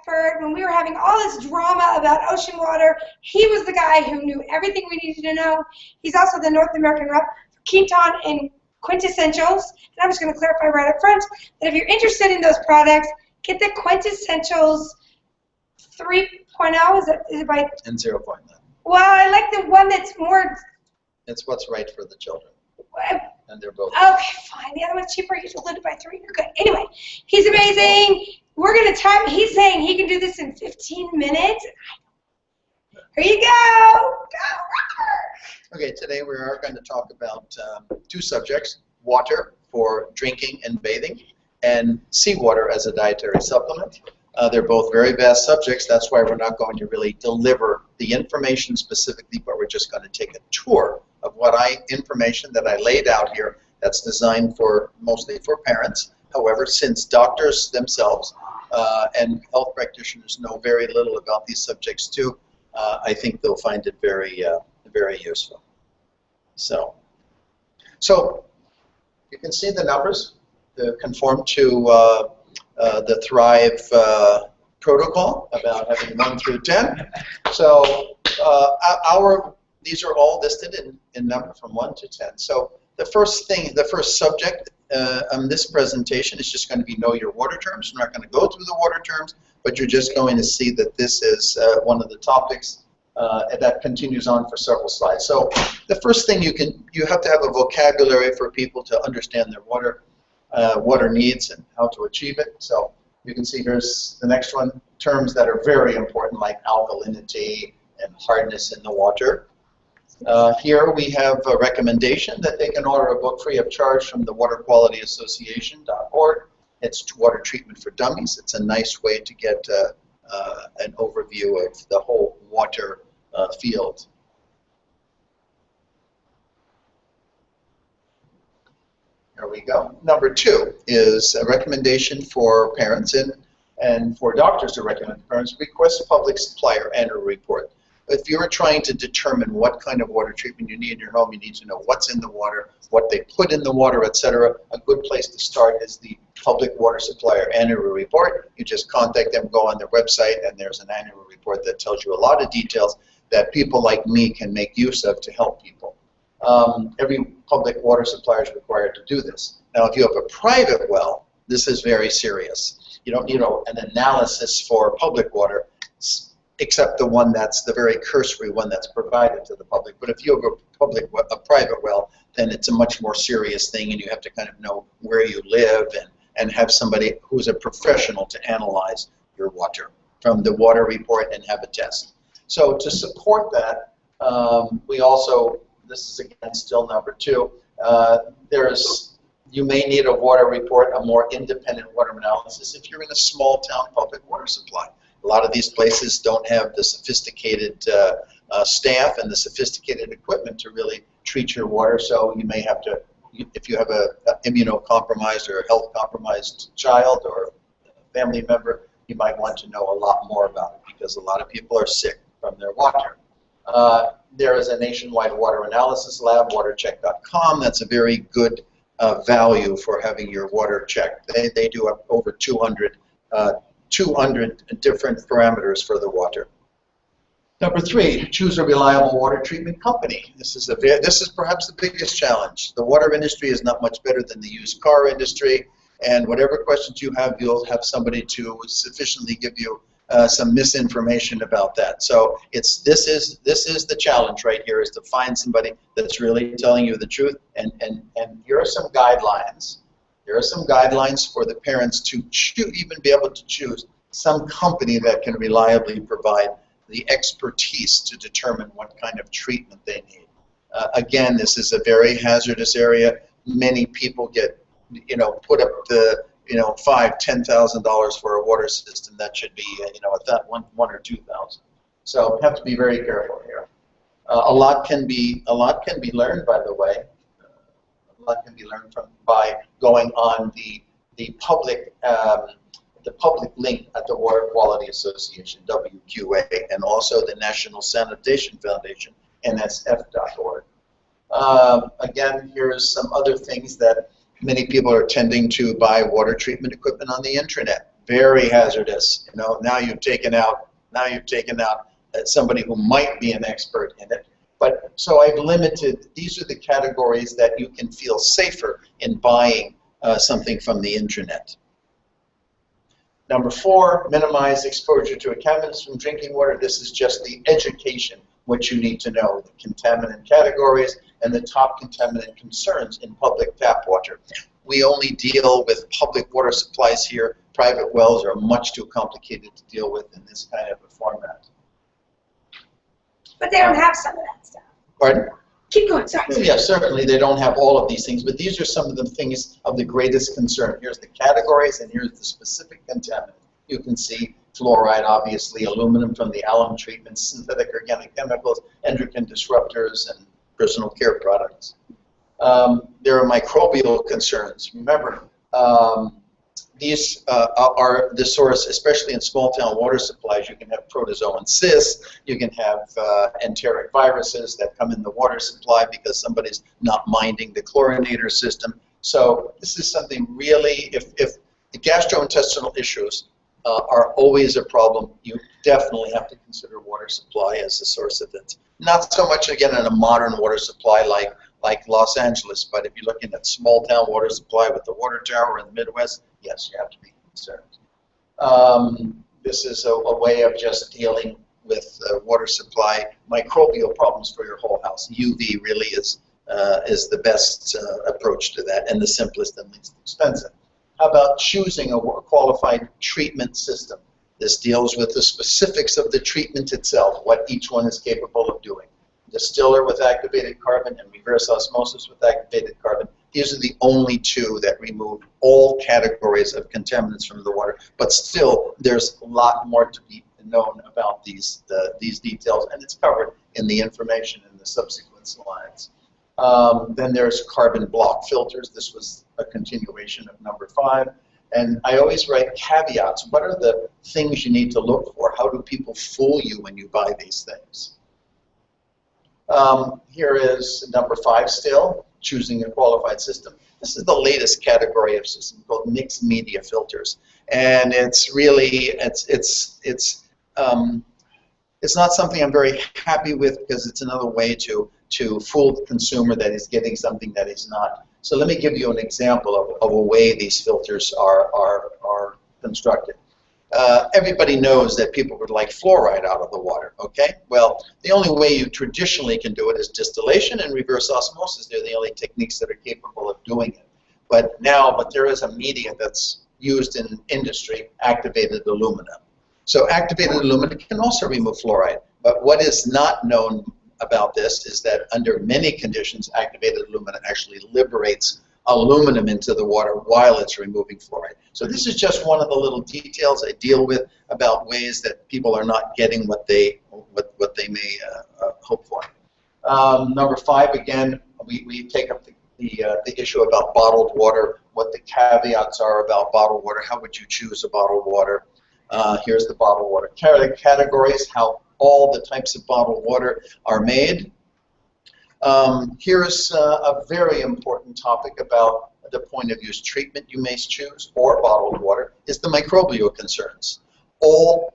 expert. When we were having all this drama about ocean water, he was the guy who knew everything we needed to know. He's also the North American rep for Keton and Quintessentials. And I'm just going to clarify right up front that if you're interested in those products, get the Quintessentials 3.0. Is it by? And 0.9. Well, I like the one that's more. It's what's right for the children. And they're both. Okay, fine. The other one's cheaper. You diluted by 3. You're good. Anyway, he's amazing. We're going to time. He's saying he can do this in 15 minutes. Here you go. Okay, today we are going to talk about 2 subjects: water for drinking and bathing, and seawater as a dietary supplement. They're both very vast subjects. That's why we're not going to really deliver the information specifically, but we're just going to take a tour of information that I laid out here that's designed for mostly for parents. However, since doctors themselves and health practitioners know very little about these subjects too, I think they'll find it very, very useful. So you can see the numbers. They conform to the THRiiVE protocol about having 1 through 10. So these are all listed in number from 1 to 10. So the first subject on this presentation is just going to be know your water terms. We're not going to go through the water terms, but you're just going to see that this is one of the topics that continues on for several slides. So the first thing you have to have a vocabulary for people to understand their water needs and how to achieve it. So you can see here's the next one, terms that are very important like alkalinity and hardness in the water. Here we have a recommendation that they can order a book free of charge from the waterqualityassociation.org. It's Water Treatment for Dummies. It's a nice way to get an overview of the whole water field. There we go. Number 2 is a recommendation for parents and for doctors to recommend to parents. Request a public supplier annual report. If you're trying to determine what kind of water treatment you need in your home, you need to know what's in the water, what they put in the water, etc. A good place to start is the Public Water Supplier Annual Report. You just contact them, go on their website, and there's an annual report that tells you a lot of details that people like me can make use of to help people. Every public water supplier is required to do this. Now, if you have a private well, this is very serious. You don't need an analysis for public water, except the one that's the very cursory one that's provided to the public. But if you have a private well, then it's a much more serious thing, and you have to kind of know where you live and have somebody who's a professional to analyze your water from the water report and have a test. So to support that, we also, this is again still number 2, you may need a water report, a more independent water analysis if you're in a small town public water supply. A lot of these places don't have the sophisticated staff and the sophisticated equipment to really treat your water, so you may have to, if you have a immunocompromised or a health compromised child or family member, you might want to know a lot more about it because a lot of people are sick from their water. There is a nationwide water analysis lab, watercheck.com. That's a very good value for having your water checked. They do over 200 different parameters for the water. Number 3, choose a reliable water treatment company. This is perhaps the biggest challenge. The water industry is not much better than the used car industry, and whatever questions you have, you'll have somebody to sufficiently give you some misinformation about that. So this is the challenge right here, is to find somebody that's really telling you the truth. And here are some guidelines. There are some guidelines for the parents to even be able to choose some company that can reliably provide the expertise to determine what kind of treatment they need. Again, this is a very hazardous area. Many people get, put up the, $5,000–$10,000 for a water system that should be, $1,000 or $2,000. So have to be very careful here. A lot can be learned, by the way. A lot can be learned by going on the public link at the Water Quality Association, WQA, and also the National Sanitation Foundation, NSF.org. Again, here's some other things that many people are tending to buy water treatment equipment on the internet. very hazardous. You know, now you've taken out somebody who might be an expert in it. But so I've limited, these are the categories that you can feel safer in buying something from the internet. Number 4, minimize exposure to contaminants from drinking water. This is just the education, what you need to know, the contaminant categories and the top contaminant concerns in public tap water. We only deal with public water supplies here. Private wells are much too complicated to deal with in this kind of a format. But they don't have some of that stuff. Pardon? Keep going, sorry. Yeah, certainly they don't have all of these things, but these are some of the things of the greatest concern. Here's the categories, and here's the specific contaminant. You can see fluoride, obviously, aluminum from the alum treatments, synthetic organic chemicals, endocrine disruptors, and personal care products. There are microbial concerns. Remember, these are the source, especially in small-town water supplies. You can have protozoan cysts, you can have enteric viruses that come in the water supply because somebody's not minding the chlorinator system. So this is something really, if the gastrointestinal issues are always a problem, you definitely have to consider water supply as the source of it. Not so much, again, in a modern water supply like Los Angeles, but if you're looking at small-town water supply with the water tower in the Midwest, yes, you have to be concerned. This is a way of just dealing with water supply microbial problems for your whole house. UV really is the best approach to that, and the simplest and least expensive. How about choosing a qualified treatment system? This deals with the specifics of the treatment itself, what each one is capable of doing. Distiller with activated carbon and reverse osmosis with activated carbon. These are the only two that remove all categories of contaminants from the water. But still, there's a lot more to be known about these details, and it's covered in the information in the subsequent slides. Then there's carbon block filters. This was a continuation of number 5. And I always write caveats. What are the things you need to look for? How do people fool you when you buy these things? Here is number 5 still, choosing a qualified system. This is the latest category of system called mixed media filters. And it's really, it's not something I'm very happy with because it's another way to fool the consumer that he's getting something that he's not. So let me give you an example of a way these filters are constructed. Everybody knows that people would like fluoride out of the water, okay? Well, the only way you traditionally can do it is distillation and reverse osmosis. They're the only techniques that are capable of doing it. But there is a media that's used in industry, activated aluminum. So activated aluminum can also remove fluoride. But what is not known about this is that under many conditions, activated aluminum actually liberates aluminum into the water while it's removing fluoride. So this is just one of the little details I deal with about ways that people are not getting what they may hope for. Number 5, again, we take up the issue about bottled water, what the caveats are about bottled water, how would you choose a bottled water. Here's the bottled water categories, how all the types of bottled water are made. Here's a very important topic about the point of use treatment you may choose, or bottled water, is the microbial concerns. All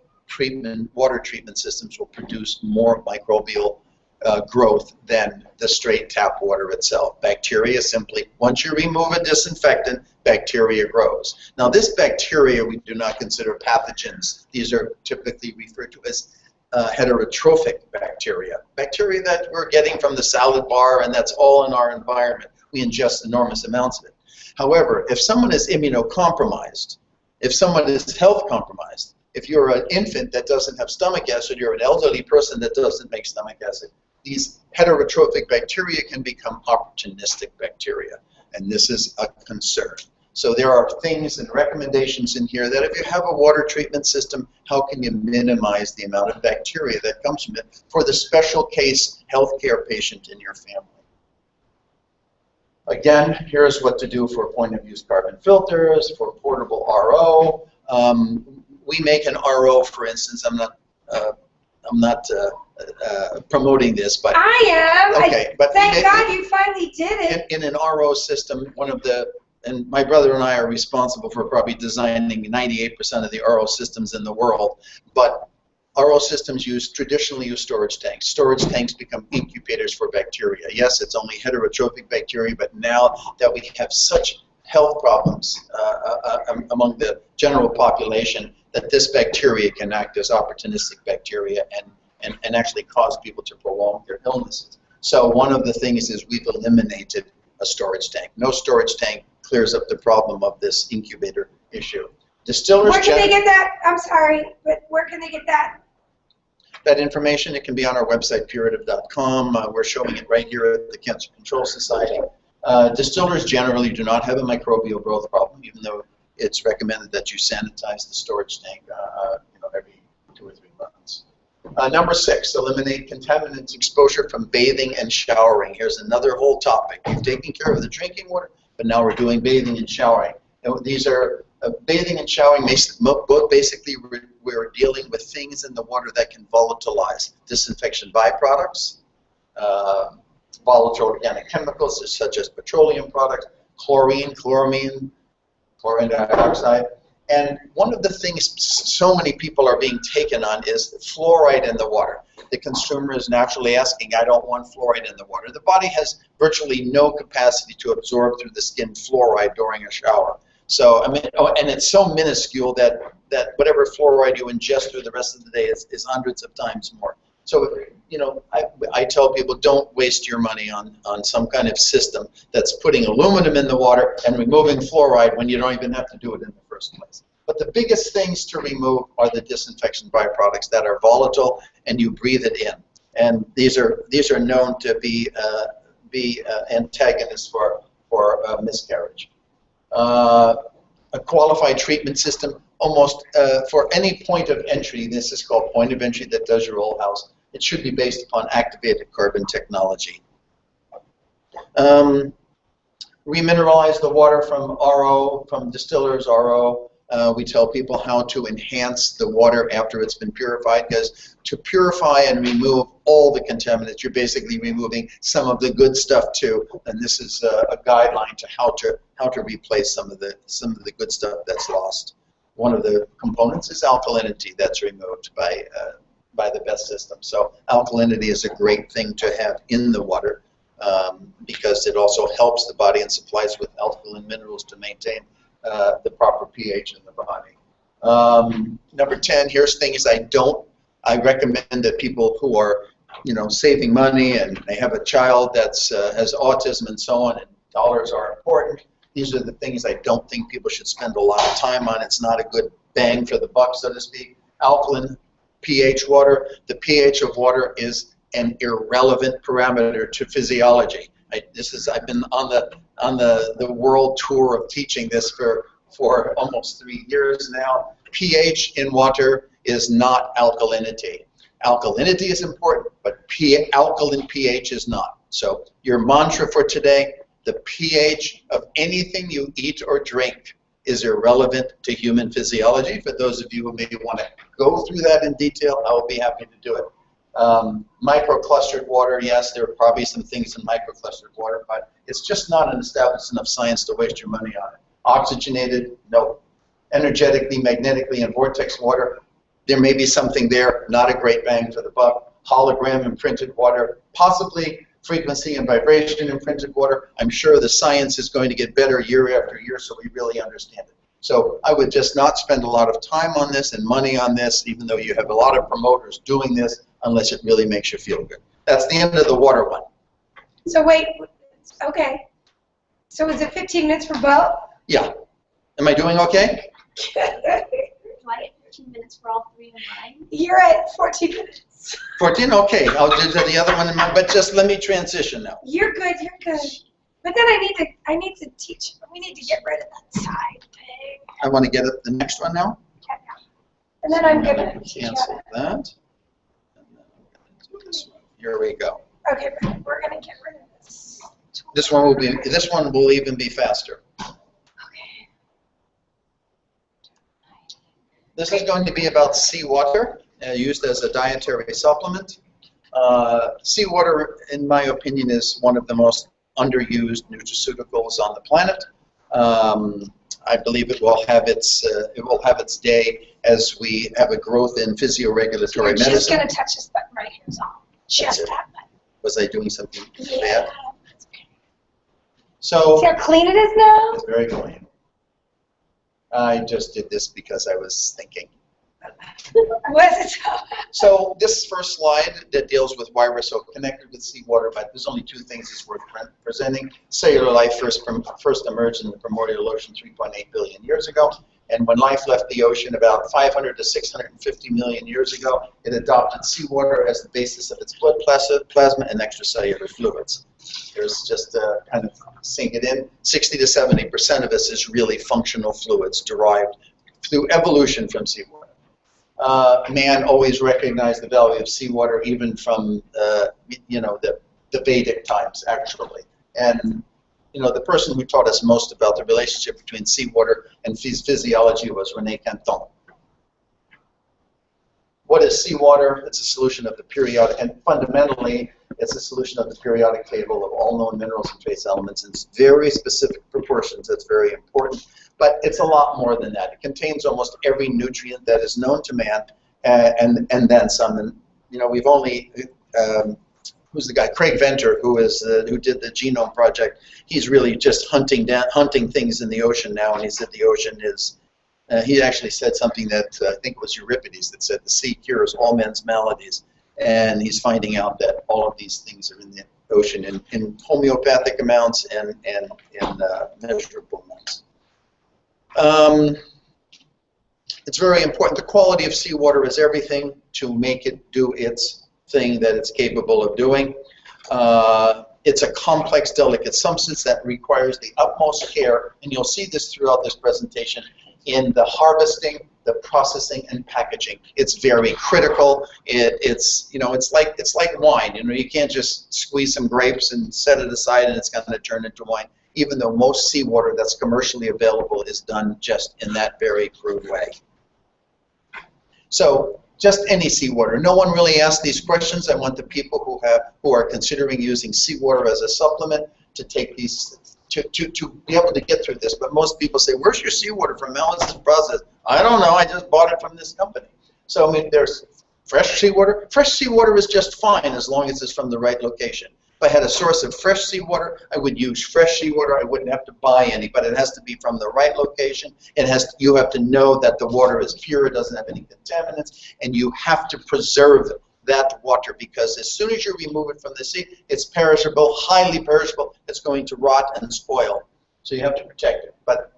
water treatment systems will produce more microbial growth than the straight tap water itself. Bacteria simply, once you remove a disinfectant, bacteria grows. Now this bacteria we do not consider pathogens. These are typically referred to as heterotrophic bacteria. Bacteria that we're getting from the salad bar, and that's all in our environment. We ingest enormous amounts of it. However, if someone is immunocompromised, if someone is health compromised, if you're an infant that doesn't have stomach acid, you're an elderly person that doesn't make stomach acid, these heterotrophic bacteria can become opportunistic bacteria, and this is a concern. So there are things and recommendations in here that if you have a water treatment system, how can you minimize the amount of bacteria that comes from it for the special case healthcare patient in your family. Again, here's what to do for point-of-use carbon filters, for portable RO. We make an RO, for instance. I'm not promoting this, but I am. Okay, but thank God you finally did it. In an RO system, one of the and my brother and I are responsible for probably designing 98% of the RO systems in the world, but RO systems traditionally use storage tanks. Storage tanks become incubators for bacteria. Yes, it's only heterotrophic bacteria, but now that we have such health problems among the general population, that this bacteria can act as opportunistic bacteria and actually cause people to prolong their illnesses. So one of the things is we've eliminated a storage tank. No storage tank clears up the problem of this incubator issue. Distillers. Where can they get that? I'm sorry, but where can they get that? That information, it can be on our website, THRiiiVE.com. We're showing it right here at the Cancer Control Society. Distillers generally do not have a microbial growth problem, even though it's recommended that you sanitize the storage tank every 2 or 3 months. Number 6, eliminate contaminants exposure from bathing and showering. Here's another whole topic. We've taken care of the drinking water, but now we're doing bathing and showering. And these are bathing and showering, both basically we're dealing with things in the water that can volatilize. Disinfection byproducts, volatile organic chemicals such as petroleum products, chlorine, chloramine, chlorine dioxide. And one of the things so many people are being taken on is fluoride in the water. The consumer is naturally asking, I don't want fluoride in the water. The body has virtually no capacity to absorb through the skin fluoride during a shower. So, I mean, and it's so minuscule that whatever fluoride you ingest through the rest of the day is hundreds of times more. So, I tell people, don't waste your money on some kind of system that's putting aluminum in the water and removing fluoride when you don't even have to do it in the first place. But the biggest things to remove are the disinfection byproducts that are volatile and you breathe it in. And these are known to be antagonists for miscarriage. A qualified treatment system, almost for any point of entry, this is called point of entry that does your whole house, it should be based upon activated carbon technology. Remineralize the water from RO, from distillers RO. We tell people how to enhance the water after it's been purified, because to purify and remove all the contaminants, you're basically removing some of the good stuff too. And this is a guideline to how to replace some of the good stuff that's lost. One of the components is alkalinity that's removed by the best system. So alkalinity is a great thing to have in the water because it also helps the body and supplies with alkaline minerals to maintain the proper pH in the body. Number 10, here's things I recommend that people who are, saving money and they have a child that's has autism and so on, and dollars are important. These are the things I don't think people should spend a lot of time on. It's not a good bang for the buck, so to speak. Alkaline pH water. The pH of water is an irrelevant parameter to physiology. I've been on the world tour of teaching this for almost 3 years now. pH in water is not alkalinity. Alkalinity is important, but alkaline pH is not. So your mantra for today, the pH of anything you eat or drink is irrelevant to human physiology. For those of you who maybe want to go through that in detail, I will be happy to do it. Microclustered water, yes, there are probably some things in microclustered water, but it's just not an established enough science to waste your money on it. Oxygenated, no. Energetically, magnetically, and vortex water, there may be something there, not a great bang for the buck. Hologram imprinted water, possibly frequency and vibration imprinted water. I'm sure the science is going to get better year after year, so we really understand it. So I would just not spend a lot of time on this and money on this, even though you have a lot of promoters doing this, unless it really makes you feel good. That's the end of the water one. So wait, okay. So is it 15 minutes for both? Yeah. Am I doing okay? Do I get 15 minutes for all 3 of mine? You're at 14 minutes. 14? Okay. I'll do the other one in mind, but just let me transition now. You're good, you're good. But then I need to teach. We need to get rid of that side thing. I want to get at the next one now. Yeah. And then I'm gonna cancel that. And then I'm gonna do this one. Here we go. Okay, we're gonna get rid of this. This one will even be faster. Okay. This is going to be about seawater, used as a dietary supplement. Seawater, in my opinion, is one of the most underused nutraceuticals on the planet. I believe it will have its day as we have a growth in physioregulatory medicine. Just going to touch this button right here, is all. Just that button. Was I doing something bad? So see how clean it is now? It's very clean. I just did this because I was thinking. What is it? So this first slide that deals with why we're so connected with seawater, but there's only two things it's worth presenting. Cellular life first emerged in the primordial ocean 3.8 billion years ago. And when life left the ocean about 500 to 650 million years ago, it adopted seawater as the basis of its blood plasma and extracellular fluids. There's just to kind of sink it in, 60 to 70% of us is really functional fluids derived through evolution from seawater. Man always recognized the value of seawater, even from the Vedic times, actually. And the person who taught us most about the relationship between seawater and physiology was René Canton. What is seawater? It's a solution of the periodic, and fundamentally, it's a solution of the periodic table of all known minerals and trace elements in very specific proportions. That's very important. But it's a lot more than that. It contains almost every nutrient that is known to man, and then some. And we've only who's the guy? Craig Venter, who did the Genome Project. He's really just hunting things in the ocean now, and he said the ocean is. He actually said something that I think it was Euripides that said the sea cures all men's maladies, and he's finding out that all of these things are in the ocean in homeopathic amounts and measurable amounts. It's very important. The quality of seawater is everything to make it do its thing that it's capable of doing. It's a complex, delicate substance that requires the utmost care, and you'll see this throughout this presentation in the harvesting, the processing, and packaging. It's very critical. It's like wine. You can't just squeeze some grapes and set it aside and it's going to turn into wine. Even though most seawater that's commercially available is done just in that very crude way. So just any seawater. No one really asked these questions. I want the people who are considering using seawater as a supplement to take these to be able to get through this. But most people say, "Where's your seawater from? How is this processed?" I don't know. I just bought it from this company. So I mean, there's fresh seawater. Fresh seawater is just fine as long as it's from the right location. If I had a source of fresh seawater, I would use fresh seawater. I wouldn't have to buy any, but it has to be from the right location. You have to know that the water is pure, it doesn't have any contaminants, and you have to preserve that water because as soon as you remove it from the sea, it's perishable, highly perishable. It's going to rot and spoil. So you have to protect it. But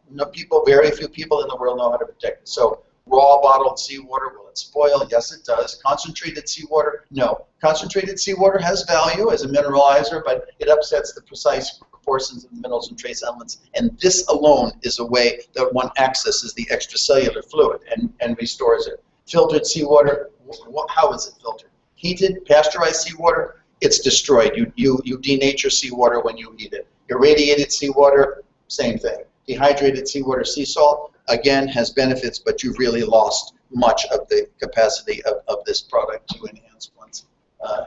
very few people in the world know how to protect it. So raw bottled seawater, will it spoil? Yes, it does. Concentrated seawater? No. Concentrated seawater has value as a mineralizer, but it upsets the precise proportions of the minerals and trace elements. And this alone is a way that one accesses the extracellular fluid and restores it. Filtered seawater, how is it filtered? Heated, pasteurized seawater, it's destroyed. You denature seawater when you heat it. Irradiated seawater, same thing. Dehydrated seawater, sea salt, again, has benefits, but you've really lost much of the capacity of this product to enhance one's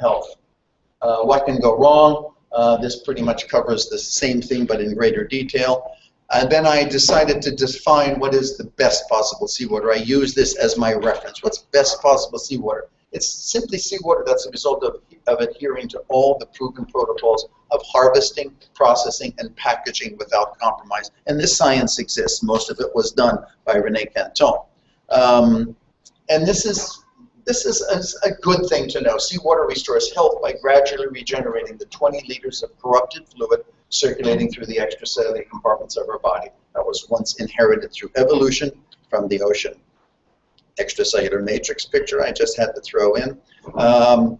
health. What can go wrong? This pretty much covers the same thing, but in greater detail. And then I decided to define what is the best possible seawater. I use this as my reference. What's best possible seawater? It's simply seawater that's a result of adhering to all the proven protocols of harvesting, processing, and packaging without compromise. And this science exists. Most of it was done by René Canton. And this is a good thing to know. Seawater restores health by gradually regenerating the 20 liters of corrupted fluid circulating through the extracellular compartments of our body that was once inherited through evolution from the ocean. Extracellular matrix picture I just had to throw in.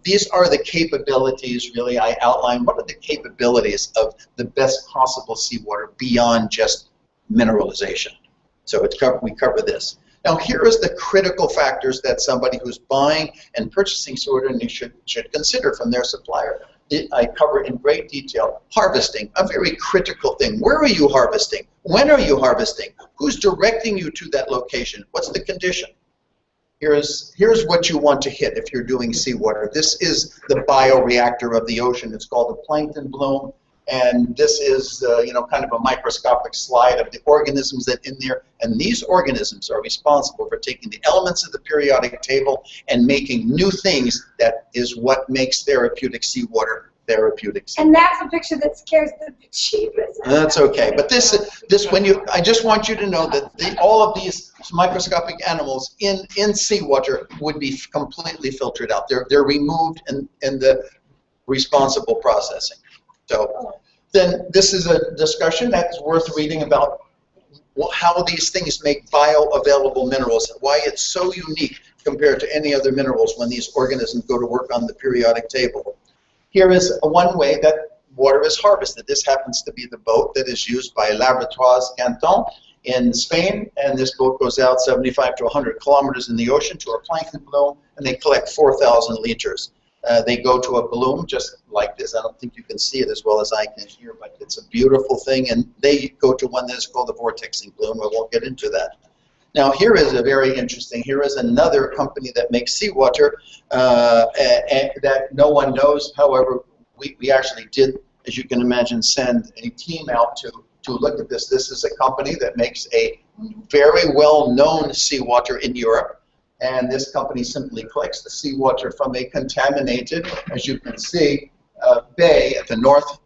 These are the capabilities, really, I outlined. What are the capabilities of the best possible seawater beyond just mineralization? So we cover this. Now here is the critical factors that somebody who's buying and purchasing seawater should consider from their supplier. I cover in great detail. Harvesting, a very critical thing. Where are you harvesting? When are you harvesting? Who's directing you to that location? What's the condition? Here's what you want to hit if you're doing seawater. This is the bioreactor of the ocean. It's called a plankton bloom. And this is, kind of a microscopic slide of the organisms that in there. And these organisms are responsible for taking the elements of the periodic table and making new things. That is what makes therapeutic seawater therapeutic seawater. And that's a picture that scares the cheapest. That's okay. But I just want you to know that all of these microscopic animals in seawater would be completely filtered out. They're removed in the responsible processing. So then this is a discussion that's worth reading about how these things make bioavailable minerals, why it's so unique compared to any other minerals when these organisms go to work on the periodic table. Here is one way that water is harvested. This happens to be the boat that is used by Laboratoires Canton in Spain, and this boat goes out 75 to 100 kilometers in the ocean to a plankton bloom, and they collect 4,000 liters. They go to a bloom just like this. I don't think you can see it as well as I can here, but it's a beautiful thing, and they go to one that is called the vortexing bloom. I won't get into that. Now here is a very interesting, here is another company that makes seawater that no one knows. However, we actually did, as you can imagine, send a team out to look at this. This is a company that makes a very well-known seawater in Europe. And this company simply collects the seawater from a contaminated, as you can see, bay at the north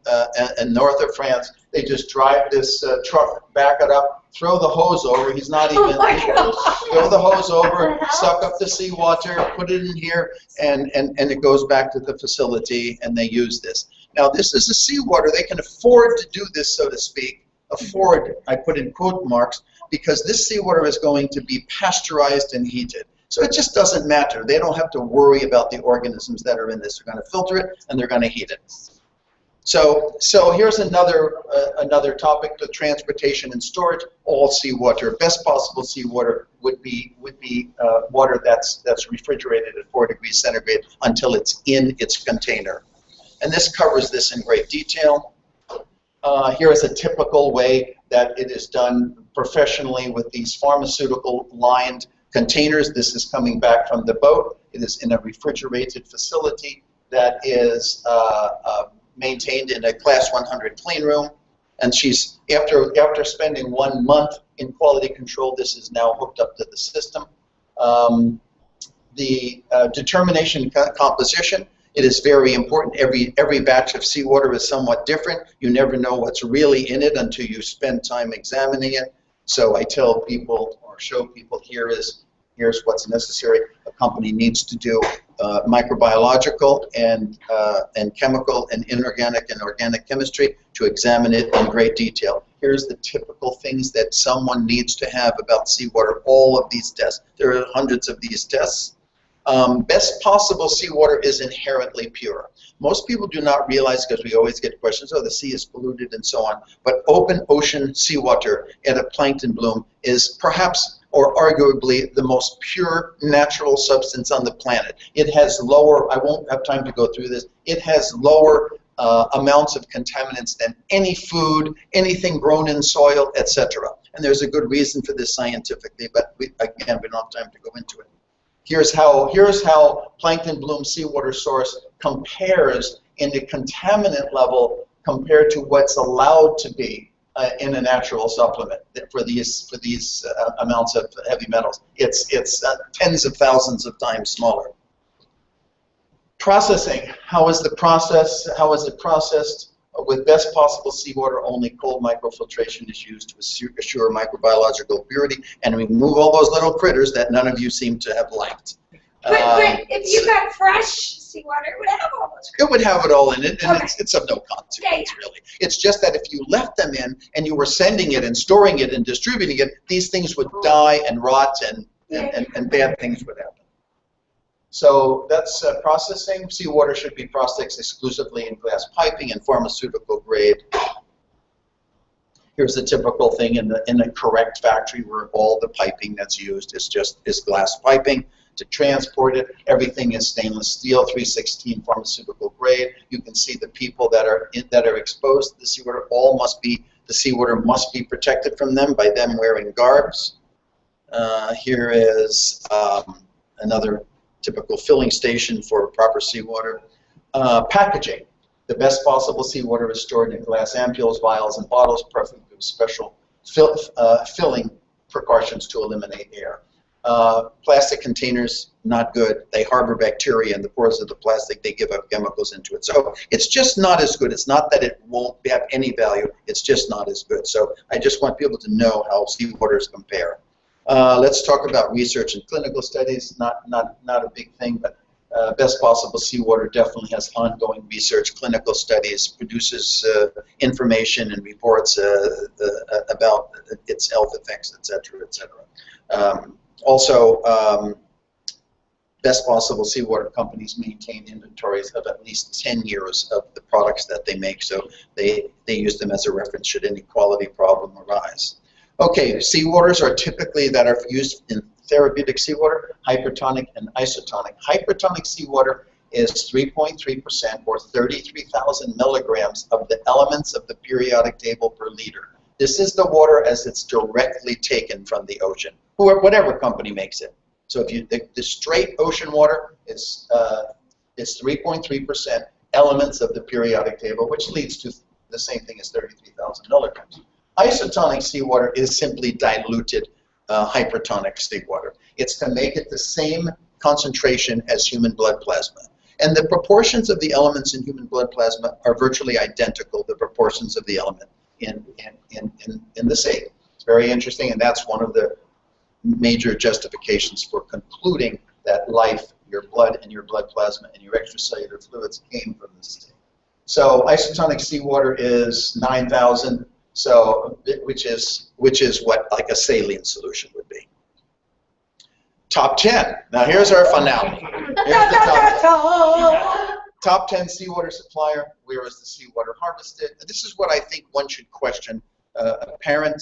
of France. They just drive this truck, back it up, throw the hose over. He's not even throw the hose over, suck up the seawater, put it in here, and it goes back to the facility, and they use this. Now this is the seawater. They can afford to do this, so to speak. Afford, I put in quote marks, because this seawater is going to be pasteurized and heated. So it just doesn't matter. They don't have to worry about the organisms that are in this. They're going to filter it and they're going to heat it. So here's another topic: the transportation and storage. All seawater, best possible seawater, would be water that's refrigerated at 4 degrees centigrade until it's in its container. And this covers this in great detail. Here is a typical way that it is done professionally with these pharmaceutical lined containers. This is coming back from the boat. It is in a refrigerated facility that is maintained in a Class 100 clean room. And she's, after spending 1 month in quality control, this is now hooked up to the system. The determination composition, it is very important. Every batch of seawater is somewhat different. You never know what's really in it until you spend time examining it. So I tell people, or show people, here's what's necessary. A company needs to do microbiological and chemical and inorganic and organic chemistry to examine it in great detail. Here's the typical things that someone needs to have about seawater. All of these tests. There are hundreds of these tests. Best possible seawater is inherently pure. Most people do not realize, because we always get questions, oh, the sea is polluted and so on, but open ocean seawater at a plankton bloom is perhaps, or arguably, the most pure natural substance on the planet. It has lower, I won't have time to go through this, it has lower amounts of contaminants than any food, anything grown in soil, etc. And there's a good reason for this scientifically, but again, we don't have time to go into it. Here's how plankton bloom seawater source compares in the contaminant level compared to what's allowed to be in a natural supplement for these amounts of heavy metals. It's tens of thousands of times smaller. Processing. How is the process? How is it processed? With best possible seawater, only cold microfiltration is used to assure microbiological purity and remove all those little critters that none of you seem to have liked. But if you got fresh seawater, it would have all those critters. It would have it all in it, and okay. it's of no consequence, really. It's just that if you left them in and you were sending it and storing it and distributing it, these things would die and rot and bad things would happen. So that's processing. Seawater should be processed exclusively in glass piping and pharmaceutical grade. Here's the typical thing in a correct factory where all the piping that's used is glass piping. To transport it, everything is stainless steel, 316 pharmaceutical grade. You can see the people that are exposed to the seawater. The seawater must be protected from them by them wearing garbs. Here is another typical filling station for proper seawater. Packaging. The best possible seawater is stored in glass ampules, vials, and bottles, preferably with special filling precautions to eliminate air. Plastic containers, not good. They harbor bacteria in the pores of the plastic. They give up chemicals into it. So it's just not as good. It's not that it won't have any value. It's just not as good. So I just want people to know how seawaters compare. Let's talk about research and clinical studies. Not a big thing, but best possible seawater definitely has ongoing research, clinical studies, produces information and reports about its health effects, et cetera, et cetera. Also, best possible seawater companies maintain inventories of at least 10 years of the products that they make, so they use them as a reference should any quality problem arise. Okay, seawaters are typically that are used in therapeutic seawater, hypertonic and isotonic. Hypertonic seawater is 3.3% or 33,000 milligrams of the elements of the periodic table per liter. This is the water as it's directly taken from the ocean, whatever company makes it. So if you the straight ocean water is 3.3% elements of the periodic table, which leads to the same thing as 33,000 milligrams. Isotonic seawater is simply diluted hypertonic seawater. It's to make it the same concentration as human blood plasma. And the proportions of the elements in human blood plasma are virtually identical, the proportions of the element in the sea. It's very interesting, and that's one of the major justifications for concluding that life, your blood and your blood plasma and your extracellular fluids came from the sea. So isotonic seawater is 9,000, so which is what like a saline solution would be. Top 10. Now here's our finale. Here's the top 10 seawater supplier. Where is the seawater harvested? This is what I think one should question. A parent,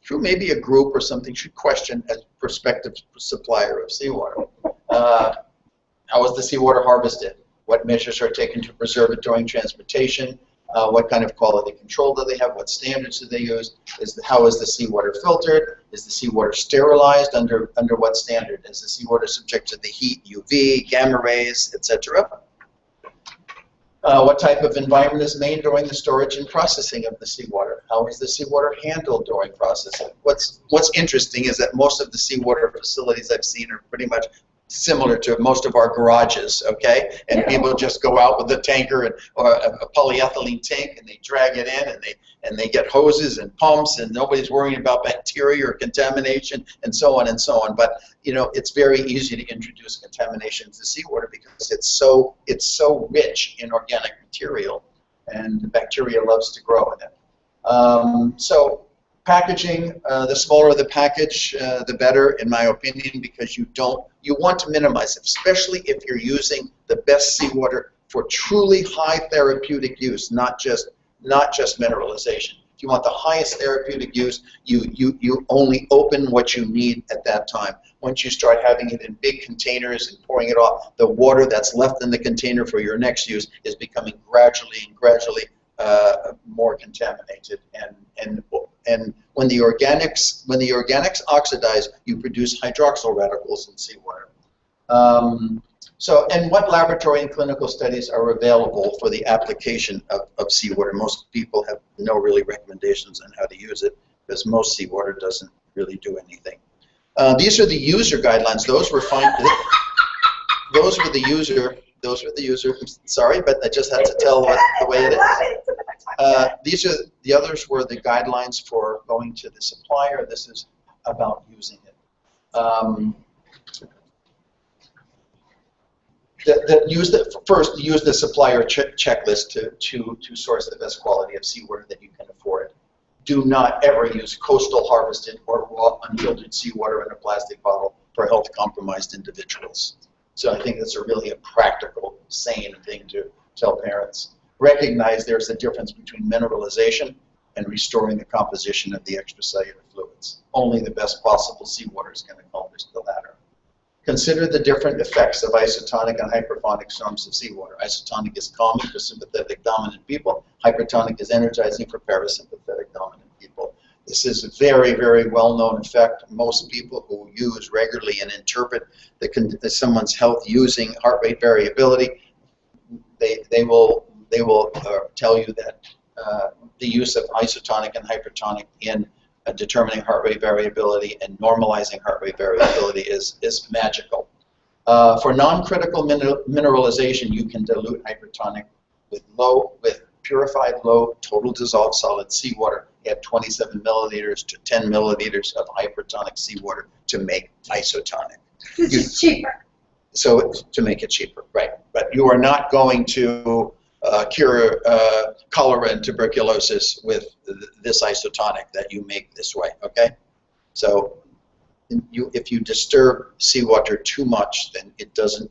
through maybe a group or something, should question a prospective supplier of seawater. How is the seawater harvested? What measures are taken to preserve it during transportation? What kind of quality control do they have? What standards do they use? How is the seawater filtered? Is the seawater sterilized? Under what standard? Is the seawater subject to the heat, UV, gamma rays, etc.? What type of environment is made during the storage and processing of the seawater? How is the seawater handled during processing? What's interesting is that most of the seawater facilities I've seen are pretty much similar to most of our garages, okay? And people just go out with a tanker or a polyethylene tank, and they drag it in, and they get hoses and pumps, and nobody's worrying about bacteria or contamination, and so on and so on. But you know, it's very easy to introduce contamination to seawater because it's so rich in organic material, and the bacteria loves to grow in it. So packaging, the smaller the package, the better, in my opinion, because you want to minimize it, especially if you're using the best seawater for truly high therapeutic use, not just mineralization. If you want the highest therapeutic use, you only open what you need at that time. Once you start having it in big containers and pouring it off, the water that's left in the container for your next use is becoming gradually more contaminated, and when the organics oxidize, you produce hydroxyl radicals in seawater. And what laboratory and clinical studies are available for the application of seawater? Most people have no really recommendations on how to use it because most seawater doesn't really do anything. These are the user guidelines. Those were fine. Those were the user. Sorry, but I just had to tell the way it is. The others were the guidelines for going to the supplier. This is about using it. First, use the supplier checklist to source the best quality of seawater that you can afford. Do not ever use coastal harvested or raw unfiltered seawater in a plastic bottle for health compromised individuals. So I think that's really a practical, sane thing to tell parents. Recognize there's a difference between mineralization and restoring the composition of the extracellular fluids. Only the best possible seawater is going to accomplish the latter. Consider the different effects of isotonic and hypertonic forms of seawater. Isotonic is calming for sympathetic dominant people. Hypertonic is energizing for parasympathetic dominant people. This is a very, very well-known effect. Most people who use regularly and interpret someone's health using heart rate variability, they will tell you that the use of isotonic and hypertonic in determining heart rate variability and normalizing heart rate variability is magical. For non-critical mineralization, you can dilute hypertonic with purified low total dissolved solid seawater. Add 27 milliliters to 10 milliliters of hypertonic seawater to make isotonic. This is cheaper. So to make it cheaper, right? But you are not going to cure cholera and tuberculosis with this isotonic that you make this way. Okay, so if you disturb seawater too much, then it doesn't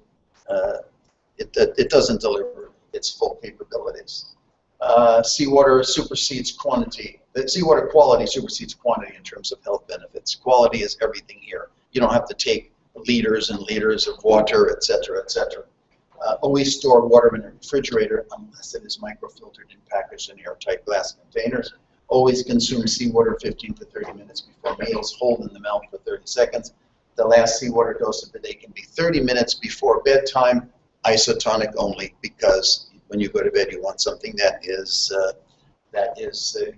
deliver its full capabilities. Seawater supersedes quantity. Seawater quality supersedes quantity in terms of health benefits. Quality is everything here. You don't have to take liters and liters of water, etc., etc. Always store water in a refrigerator unless it is microfiltered and packaged in airtight glass containers. Always consume seawater 15 to 30 minutes before meals. Hold in the mouth for 30 seconds. The last seawater dose of the day can be 30 minutes before bedtime. Isotonic only, because when you go to bed, you want something that is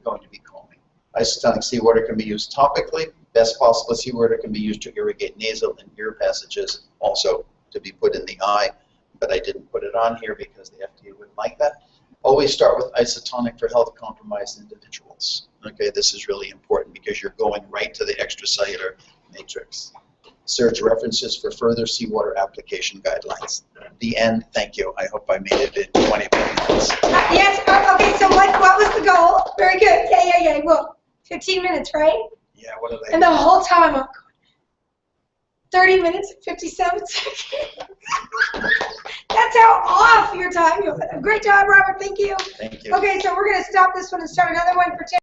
going to be calming. Isotonic seawater can be used topically. Best possible seawater can be used to irrigate nasal and ear passages, also to be put in the eye, but I didn't put it on here because the FDA wouldn't like that. Always start with isotonic for health compromised individuals. Okay, this is really important because you're going right to the extracellular matrix. Search references for further seawater application guidelines. The end. Thank you. I hope I made it in 20 minutes. Yes. Okay. So what was the goal? Very good. Yeah. Well, 15 minutes, right? Yeah. What did I? And the whole time I'm going 30 minutes and 57 seconds. That's how off your time. Great job, Robert. Thank you. Thank you. Okay, so we're going to stop this one and start another one for 10.